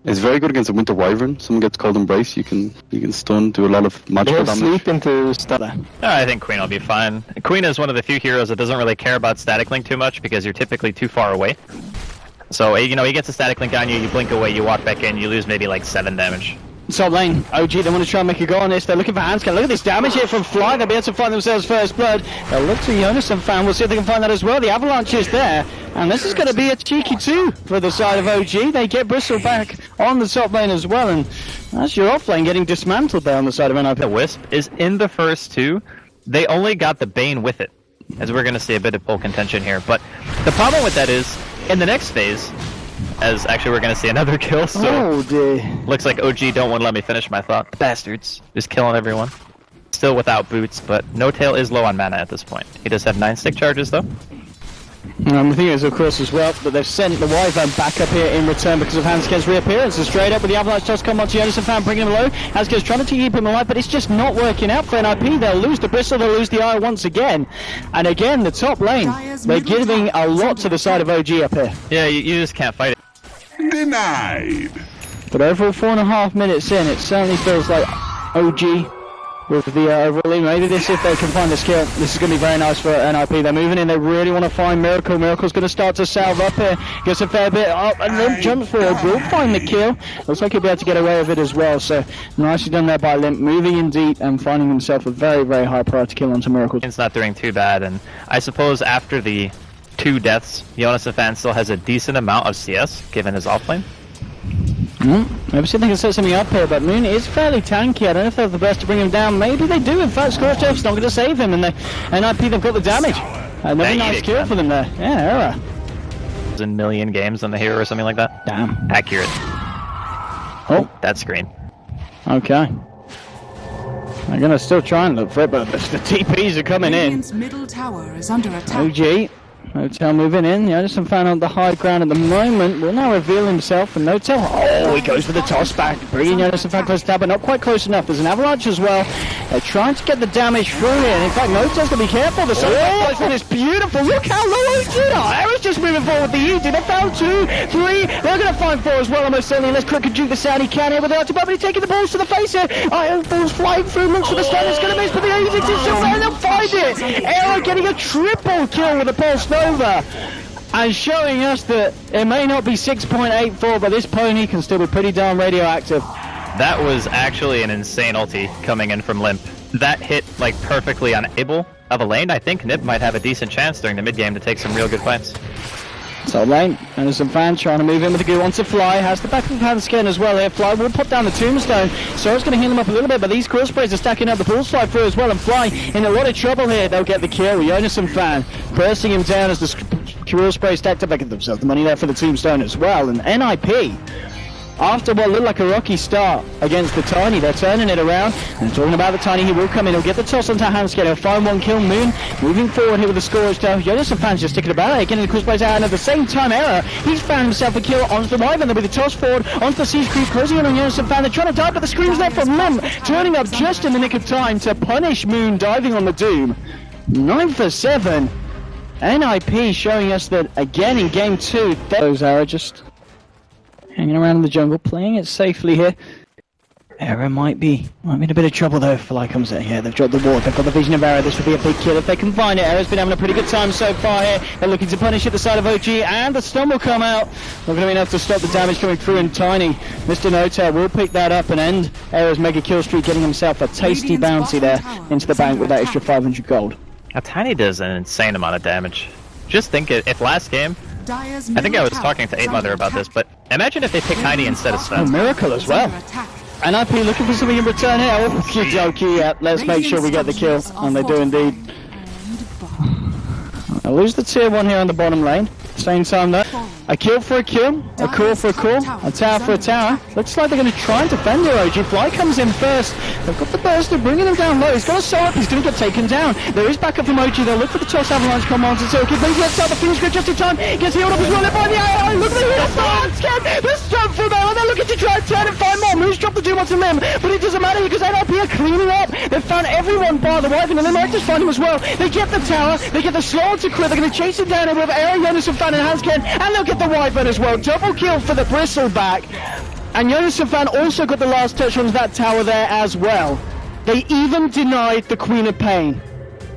It's very good against a Winter Wyvern. Someone gets Cold Embrace, you can stun, do a lot of magical damage. Sleep into stutter. I think Queen will be fine. Queen is one of the few heroes that doesn't really care about static link too much because you're typically too far away. So, you know, he gets a static link on you, you blink away, you walk back in, you lose maybe like 7 damage. Top lane, OG, they want to try and make a go on this. They're looking for handscan. Look at this damage here from Fly. They'll be able to find themselves first blood. They'll look to Jonas and Fan. We'll see if they can find that as well. The avalanche is there. And this is going to be a cheeky 2 for the side of OG. They get Bristle back on the top lane as well. And that's your off lane getting dismantled there on the side of NiP. The Wisp is in the first 2. They only got the Bane with it, as we're going to see a bit of pull contention here. But the problem with that is, in the next phase, as actually we're going to see another kill, so oh dear. Looks like OG don't want to let me finish my thought. Bastards. Just killing everyone. Still without boots, but No Tail is low on mana at this point. He does have 9 stick charges though. The thing is, of course, as well, that they've sent the Wyvern back up here in return because of Hansken's reappearance. And straight up with the avalanche does come onto Jonas and Fan, bringing him low. Hansken's trying to keep him alive, but it's just not working out for NiP. They'll lose the Bristle, they'll lose the Eye once again. And again, the top lane, they're giving a lot to the side of OG up here. Yeah, you just can't fight it. Denied. But overall, 4.5 minutes in, it certainly feels like OG with the overall lead. Maybe this, if they can find the skill, this is going to be very nice for NiP. They're moving in, they really want to find Miracle. Miracle's going to start to salve up here, gets a fair bit up, and Limp jumps for it, will find the kill. Looks like he'll be able to get away with it as well, so nicely done there by Limp, moving in deep and finding himself a very, very high priority kill onto Miracle. It's not doing too bad, and I suppose after the 2 deaths, Jonas and Fan still has a decent amount of CS, given his offlane. Maybe see if they can set something up here, but Moon is fairly tanky. I don't know if they're the best to bring him down. Maybe they do. In fact, Scorched Earth's not going to save him, and NiP, they've got the damage. Another nice kill for them there. Yeah, error. A million games on the hero or something like that. Damn. Accurate. Oh, that screen. Okay. They're going to still try and look for it, but the TPs are coming in. Middle tower is under attack. OG. No Tail moving in. Jonas and Fan on the high ground at the moment. Will now reveal himself, and No Tail. Oh, he goes for the toss back. Bringing Jonas and Fan close to that, but not quite close enough. There's an avalanche as well. They're trying to get the damage through here. And in fact, No Tail's going to be careful. The sunlight placement is beautiful. Look how low OG are. Arrow's just moving forward with the E. They found 2, 3. They're going to find 4 as well, almost certainly. Unless Quick can juke the sound he can here with the ultimate, but he's taking the balls to the face here. Iron balls flying through. Looks for the stun. It's going to miss, but the Apex is still there. They'll find it. Arrow getting a triple kill with the Pulse Nova. And showing us that it may not be 6.84, but this pony can still be pretty darn radioactive. That was actually an insane ulti coming in from Limp. That hit like perfectly on Abel of a lane. I think NiP might have a decent chance during the mid game to take some real good fights. So lane, and there's some fans trying to move in with the goo onto Fly, has the back of the hand skin as well here. Fly will put down the tombstone, so it's going to heal him up a little bit, but these cross sprays are stacking up the pulse fly through as well, and Fly in a lot of trouble here. They'll get the kill. Jonas and Fan pressing him down as the cross spray stacked up. They get themselves the money there for the tombstone as well, and NiP, after what looked like a rocky start against the Tiny, they're turning it around. And talking about the Tiny, he will come in, he'll get the toss onto Hansken, he'll find 1 kill. Moon moving forward here with the Scorched Earth. Jonas and Fans just sticking about it, getting the cross plays out, and at the same time, Error, he's found himself a kill onto the Wyvern. There'll be the toss forward onto the Siege Creep, closing in on Jonas and Fan. They're trying to dive, but the screams there from Limp, turning up just in the nick of time to punish Moon diving on the Doom. 9 for 7. NiP showing us that again in game 2. Those Error just hanging around in the jungle, playing it safely here. Error might be in a bit of trouble though if Fly comes in here. They've dropped the ward, they've got the vision of Error. This would be a big kill if they can find it. Error's been having a pretty good time so far here. They're looking to punish at the side of OG, and the stun will come out. Not going to be enough to stop the damage coming through, and Tiny, Mr. No Tail will pick that up and end Error's mega kill streak, getting himself a tasty bounty there into the bank with that extra 500 gold. Now Tiny does an insane amount of damage. Just think if last game, I think I was talking to 8mother about this, but imagine if they picked Tiny instead of Sven. Oh, Miracle as well. And NiP looking for something in return here. Oh, okie dokie, let's make sure we get the kill. And they do indeed. I'll lose the tier 1 here on the bottom lane. Same time though. A kill for a kill, a call for a call, a tower for a tower. Looks like they're going to try and defend here. OG Fly comes in first. They've got the burst, they're bringing him down low. He's got a soul up, he's going to get taken down. There is backup from OG, they'll look for the toss avalanche come on to Silky. Brings left side, the finish grid just in time. Gets healed up as well, by the AI. Look at the heal, the stroke from there. They're looking to try and turn and find more. Moves drop the doom onto Limb, but it doesn't matter because NiP are cleaning up. They've found everyone bar the Wyvern, and they might just find him as well. They get the tower, they get the slow to crit. They're going to chase him down here with Aaron, Jonas and Fan and Hansken, and they'll get the Wyvern as well. Double kill for the Bristleback. And Jonas and Fan also got the last touch on that tower there as well. They even denied the Queen of Pain.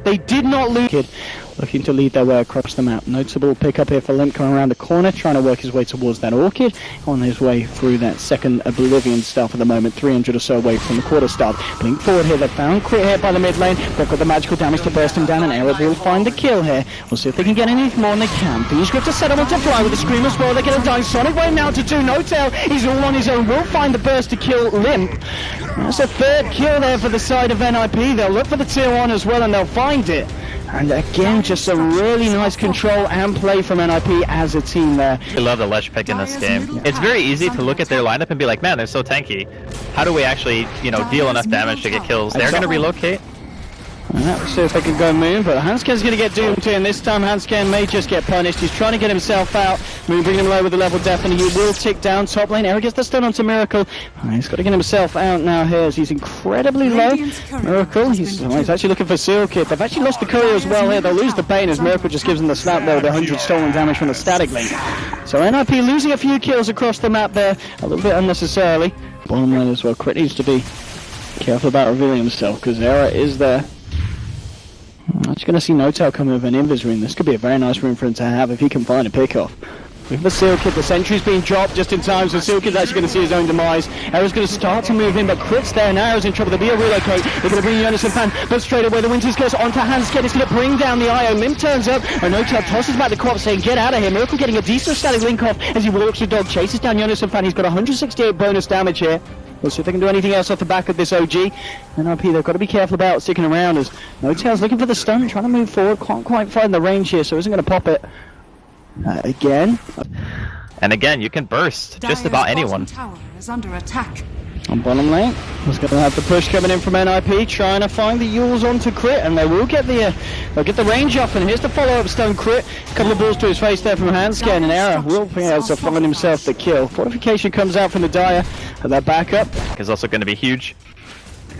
They did not lose. Looking to lead their way across the map. Notable pick up here for Limp coming around the corner, trying to work his way towards that Orchid. On his way through that second Oblivion stealth at the moment, 300 or so away from the quarter start. Blink forward here, they found Crit here by the mid lane. They've got the magical damage to burst him down, and Arab will find the kill here. We'll see if they can get anything more than they can. Fiend's Grip to set him on to fly with the Scream as well. They're going to die. Sonic Wave now to 2. No-Tail, he's all on his own. Will find the burst to kill Limp. That's a third kill there for the side of NiP. They'll look for the tier 1 as well, and they'll find it. And again, just a really nice control and play from NiP as a team there. I love the ledge pick in this game. It's very easy to look at their lineup and be like, man, they're so tanky. How do we actually, deal enough damage to get kills? They're going to relocate. We'll see if they can go Moon, but Hansken's going to get doomed here, and this time Hansken may just get punished. He's trying to get himself out. Moon bringing him low with the level def, and he will tick down top lane. Eric gets the stun onto Miracle. He's got to get himself out now here as he's incredibly low. Miracle, he's actually looking for Seal Kit. They've actually lost the courier as well here. They'll lose the Pain as Miracle just gives them the snap there with 100 stolen damage from the static link. So NiP losing a few kills across the map there, a little bit unnecessarily. Bottom lane as well. Crit needs to be careful about revealing himself because Era is there. I'm just going to see No-Tail come with an invis rune. This could be a very nice rune for him to have if he can find a pick-off. With the Seal Kid, the sentry's being dropped just in time, so Seal Kid's actually going to see his own demise. Arrow's going to start to move in, but Crit's there, and Arrow's in trouble. There'll be a relocate. They're going to bring Jonas and Fan, but straight away the Winter's Curse onto Hansken. It's going to bring down the IO. Limp turns up, and No-Tail tosses back the Corp, saying, get out of here. Miracle getting a decent static link off as he walks the dog, chases down Jonas and Fan. He's got 168 bonus damage here. We'll see if they can do anything else off the back of this OG. NiP, they've got to be careful about sticking around as No-Tail's looking for the stun, trying to move forward, can't quite find the range here, so isn't going to pop it. Again. And again, you can burst just about anyone. Tower is under attack. On bottom lane, he's going to have the push coming in from NiP, trying to find the Yules onto Crit, and they will get the they'll get the range off, and here's the follow-up stun Crit. A couple of balls to his face there from Hansken, and Era will be able to find himself the kill. Fortification comes out from the Dire, and that backup is also going to be huge.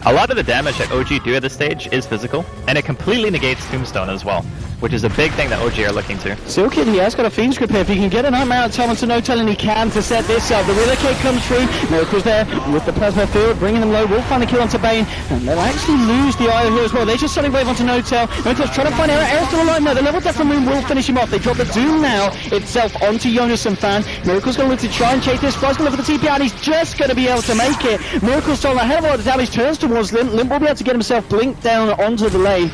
A lot of the damage that OG do at this stage is physical, and it completely negates Tombstone as well, which is a big thing that OG are looking to. Seal Kid, he has got a Fiend's Grip here. If he can get a Nightmare out of Tom to No-Tail, and he can to set this up. The relocate comes through. Miracle's there with the Plasma Field, bringing them low. Will find the kill onto Bane, and they'll actually lose the IO here as well. They just Sonic Wave onto No-Tail. No-Tail's trying to find Era. Era's still alive now. The level def from Moon will finish him off. They drop the Doom now itself onto Jonas and Fan. Miracle's going to look to try and chase this. Fly's going to look for the TP out. He's just going to be able to make it. Miracle's stolen a hell of a lot of damage. Turns towards Limp. Limp will be able to get himself blinked down onto the lane.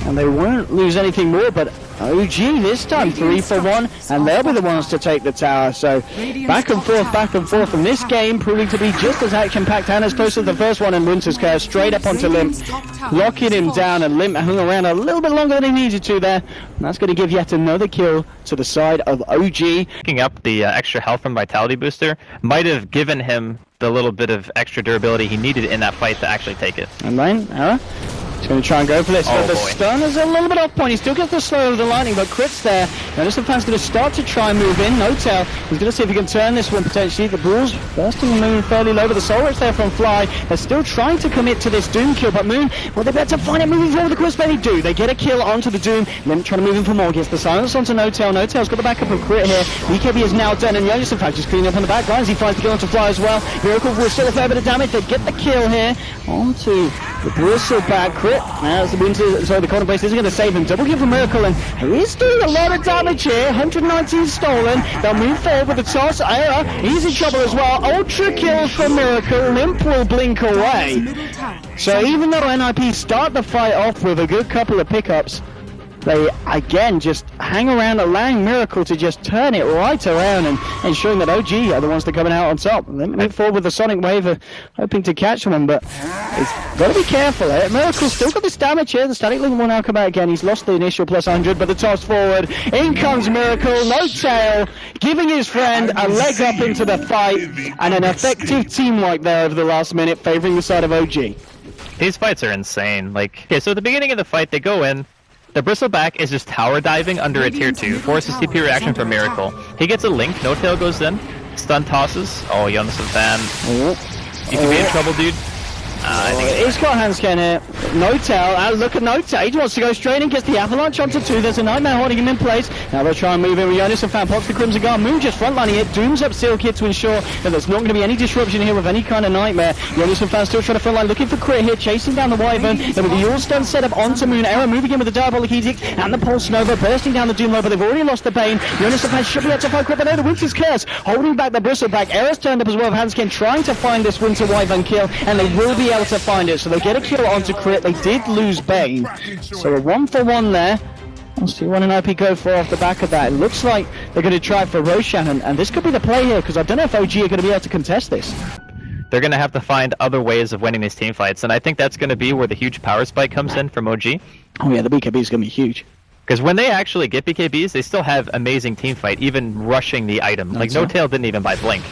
And they won't lose anything more, but OG this time 3 for 1, and they'll be the ones to take the tower. So back and forth, and this game proving to be just as action-packed and as close as the first one in Winter's Curse, straight up onto Limp, locking him down, and Limp hung around a little bit longer than he needed to there. And that's going to give yet another kill to the side of OG. Picking up the extra health from Vitality Booster might have given him the little bit of extra durability he needed in that fight to actually take it. And lane, Ara. He's going to try and go for this, but the stun is a little bit off point. He still gets the slow of the lightning, but Crit's there. Notice the Fan's going to start to try and move in. No-Tail, he's going to see if he can turn this one potentially. The Bulls bursting the Moon fairly low, but the Soul Rush there from Fly. They're still trying to commit to this Doom kill, but Moon, well, they're better to find it moving forward with the Crisp. They do. They get a kill onto the Doom. Limp trying to move in for more. Gets the silence onto No-Tail. No-Tail's got the backup of Crit here. BKB is now done, and Jonas, in fact, just cleaning up on the back lines. He finds the kill onto Fly as well. Miracle will still a fair bit of damage. They get the kill here onto the Bristleback. Crit. Now it's the corner brace isn't going to save him. Double kill for Miracle, and he's doing a lot of damage here. 119 stolen. They'll move forward with the toss. Era, he's in trouble as well. Ultra kill for Miracle. Limp will blink away. So even though NiP start the fight off with a good couple of pickups, they again just hang around, allowing Miracle to just turn it right around and ensuring that OG are the ones that are coming out on top. And then move forward with the Sonic Wave, hoping to catch one, but he's got to be careful. Miracle's still got this damage here. The static link will now come out again. He's lost the initial plus 100, but the toss forward. In comes Miracle. No-Tail giving his friend a leg up into the fight, and an effective teamwork there over the last minute, favoring the side of OG. These fights are insane. Okay, so at the beginning of the fight, they go in. The Bristleback is just tower diving under a tier 2, forces TP reaction from Miracle. He gets a link, No-Tail goes in, stun tosses. Oh, Jonas and Fan. You can be in trouble, dude. I think He's got Handscan here. No-Tail, look at No-Tail. He wants to go straight in, gets the avalanche onto 2. There's a Nightmare holding him in place. Now they'll try and move in with Jonas and Fan pops the Crimson Guard. Moon just frontlining it, dooms up Seal Kid to ensure that there's not going to be any disruption here with any kind of Nightmare. Jonas and Fan still trying to frontline, looking for Crit here, chasing down the Wyvern. Then with the All-Stun set up onto Moon, Error moving in with the Diabolic Edict and the Pulse Nova, bursting down the Doom Low, but they've already lost the Bane. Jonas and Fan should be able to find Crit, but no, the Winter's Curse holding back the Bristleback. Error's turned up as well with Handscan, trying to find this Winter Wyvern kill, and they will be able to find it. So they'll get a kill onto Crit. They did lose Bane, so a 1-for-1 there. We'll see what NiP go for off the back of that. It looks like they're going to try for Roshan, and this could be the play here, because I don't know if OG are going to be able to contest this. they're going to have to find other ways of winning these team fights, and I think that's going to be where the huge power spike comes in from OG. Oh yeah, the BKB is going to be huge. Because when they actually get BKBs, they still have amazing team fight, even rushing the item. Like, No-Tail didn't even buy Blink.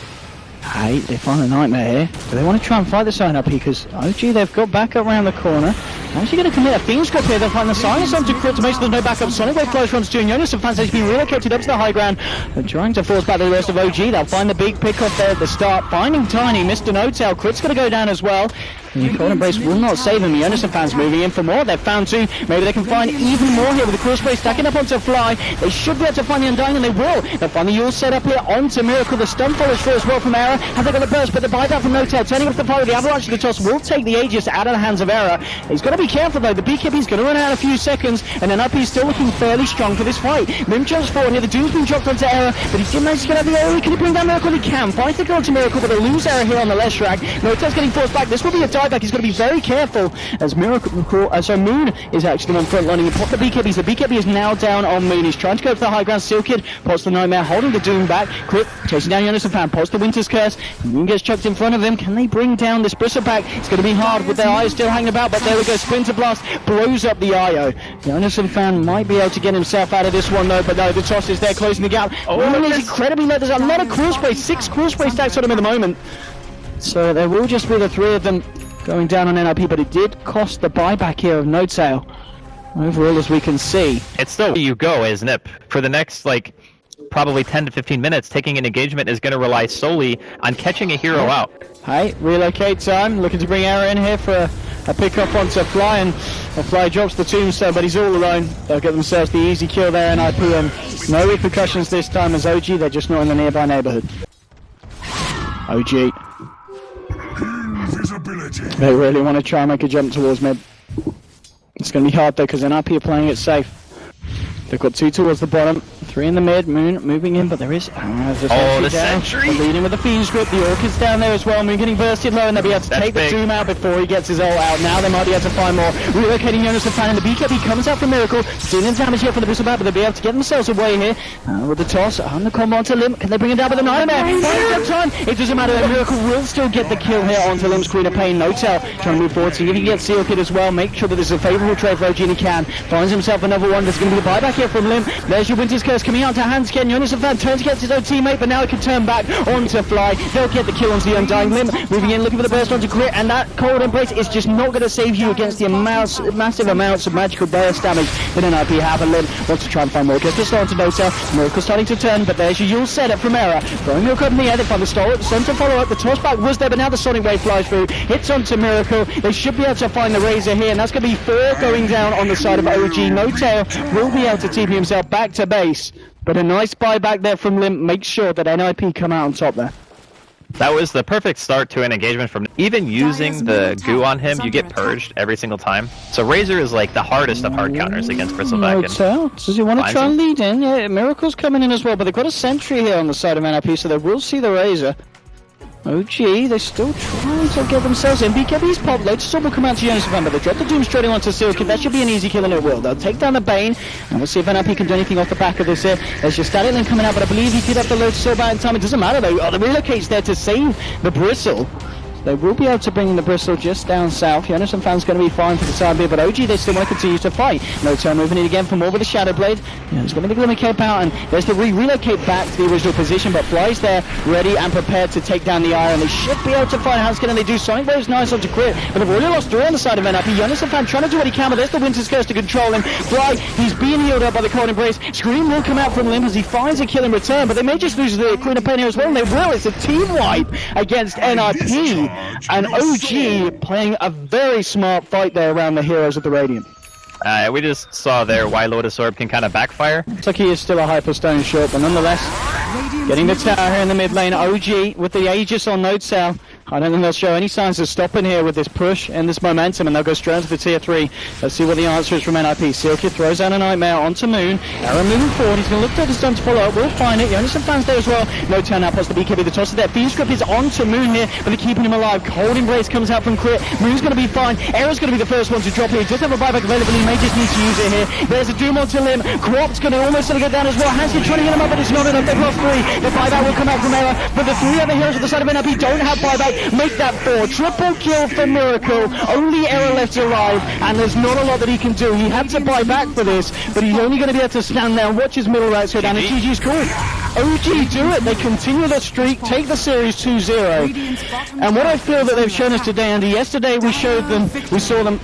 Hey, they find a Nightmare here. Do they want to try and fight the sign up here? Because OG, they've got back up around the corner. Actually going to commit a Fiend Scope here. They'll find the silence onto Crit to make sure there's no backup. Sonic Wave close runs to, and Jonas and Fans has been relocated up to the high ground. They're trying to force back the rest of OG. They'll find the big pick off there at the start. Finding Tiny, Mr. No-Tail. Crit's going to go down as well. The Cold Embrace will not save him. Jonas and Fans moving in for more. They've found two. Maybe they can find even more here with the Crossbray stacking up onto Fly. They should be able to find the Undying, and they will. They'll find the Yule set up here onto Miracle. The stun follows through as well from Error. Have they got the burst? But the buyback from No-Tail turning up the fire with the avalanche of the toss will take the Aegis out of the hands of Error. He's got to be careful though. The BKB's going to run out in a few seconds, and then NiP is still looking fairly strong for this fight. Mim jumps forward here. The Doom's been dropped onto Error, but he did manage to get out the AoE. Can he bring down Miracle? He can. Finds the goal to Miracle, but they lose Error here on the left track. No-Tail's getting forced back. This will be a dieback. He's got to be very careful as Moon is actually the one frontlining. He popped the BKBs. The BKB is now down on Moon. He's trying to go for the high ground. Seal Kid pots the Nightmare, holding the Doom back. Crit chasing down Jonas and Fan, pots the Winter's Curse. Moon gets chucked in front of him. Can they bring down this Bristleback? It's going to be hard with their eyes still hanging about, but there we go. Splinter Blast blows up the IO. Jonas and Fan might be able to get himself out of this one though, but no, the toss is there closing the gap. Moon is incredibly low. There's a lot of Crossbray, 6 Crossbray stacks on him at the moment. So there will just be the 3 of them going down on NiP, but it did cost the buyback here of No-Tail. Overall, as we can see, it's still you go as NiP. For the next, like, probably 10 to 15 minutes, taking an engagement is going to rely solely on catching a hero out. Hey, relocate time, looking to bring Error in here for a pick up onto Fly, and Fly drops the tombstone, but he's all alone. They'll get themselves the easy kill there, NiP, and no repercussions this time as OG, they're just not in the nearby neighborhood. OG. They really want to try and make a jump towards mid. It's going to be hard though, because NiP are playing it safe. They've got 2 towards the bottom, 3 in the mid. Moon moving in, but there is the sentry. Leading with the Fiend's Grip. The Orchid's down there as well. Moon getting bursted low, and they'll be able to take the Doom out before he gets his ult out. Now they might be able to find more. Relocating Jonas and Fan, and the BKB comes out from Miracle. Stealing damage here from the Bristleback, but they'll be able to get themselves away here. With the toss on the combo onto Limp. Can they bring it down with a Nightmare? Finds time. It doesn't matter. Miracle will still get the kill here onto Limp's Queen of Pain. No-Tail trying to move forward. So if he can get Seal Kid as well, make sure that there's a favourable trade for OG, and he can. Finds himself another one. There's going to be a buyback here from Limp. There's your Winter's Curse coming out to Handscan. Jonas and Fan turns against his own teammate, but now he can turn back onto Fly. They'll get the kill onto the Undying. Limp moving in, looking for the burst onto Crit, and that Cold Embrace is just not going to save you against the massive amounts of magical burst damage that NiP have. And Limp wants to try and find more. Gets the start to No-Tail. Miracle starting to turn, but there's your Yule setup from Error. Throwing Miracle up in the air. They find the center follow up. The tossback was there, but now the Sonic Wave flies through. Hits onto Miracle. They should be able to find the Razor here, and that's going to be 4 going down on the side of OG. No-Tail will be able to TP himself back to base. But a nice buyback there from Limp makes sure that NiP come out on top there. That was the perfect start to an engagement from even using the goo on him. You get purged every single time. So Razor is like the hardest of hard counters against Bristleback. No-Tail, does he want to try and lead in? Yeah, Miracle's coming in as well, but they've got a sentry here on the side of NiP, so they will see the Razor. OG, they're still trying to get themselves in. BKB's pop, Lotus Orb will come out to Jonas and Fan, but they drop the Doom straight onto Seal Kid. That should be an easy kill, and it will. They'll take down the Bane, and we'll see if NiP can do anything off the back of this here. There's your Static Link coming out, but I believe he could have the Lotus Orb out in time. It doesn't matter though. The relocate's there to save the Bristle. They will be able to bring the Bristle just down south. Jonas and Fan's going to be fine for the time being, but OG, they still want to continue to fight. No-Tail moving in again for more with the Shadow Blade. Yeah, there's going to be the Glimmer Cape out, and there's the relocate back to the original position, but Fly's there, ready and prepared to take down the Iron. They should be able to find Handscan, and they do. Sonic Wave's nice onto Crit, but they've already lost 3 on the side of NiP. Jonas and Fan trying to do what he can, but there's the Winter's Curse to control him. Fly, he's being healed up by the Cold Embrace. Scream will come out from Limp as he finds a kill in return, but they may just lose the Queen of Pain here as well, and they will. It's a team wipe against NiP. and OG playing a very smart fight there around the heroes of the Radiant. We just saw there why Lotus Orb can kind of backfire. Looks like he is still a Hyperstone short, but nonetheless, getting the tower here in the mid lane. OG with the Aegis on Node Cell. I don't think they'll show any signs of stopping here with this push and this momentum, and they'll go straight into the tier 3. Let's see what the answer is from NiP. Sealkid throws out a Nightmare onto Moon. Aaron moving forward. He's going to look for the stun to follow up. We'll find it. Jonas and fans there as well. No turn out. Plus the BKB. The toss of that. Fiendscript is onto Moon here, but they're keeping him alive. Cold Embrace comes out from Crit. Moon's going to be fine. Arrow's going to be the first one to drop here. He does have a buyback available. He may just need to use it here. There's a Doom onto Lim. Quap's going to almost go down as well. Hansky trying to get him up, but it's not enough. They've lost 3. The buyback will come out from Arrow, but the 3 other heroes at the side of NiP don't have buyback. Make that 4. Triple kill for Miracle. Only Arrow left alive, and there's not a lot that he can do. He had to buy back for this, but he's only going to be able to stand there and watch his middle rights go down. And GG's cool. OG do it. They continue the streak, take the series 2-0. And what I feel that they've shown us today, Andy, yesterday we saw them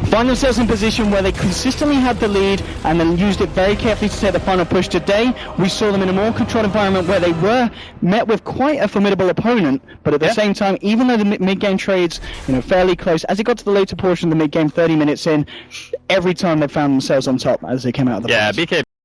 find themselves in a position where they consistently had the lead and then used it very carefully to take the final push. Today, we saw them in a more controlled environment where they were met with quite a formidable opponent, but at the same time, even though the mid-game trades, fairly close, as it got to the later portion of the mid-game, 30 minutes in, every time they found themselves on top as they came out of the BK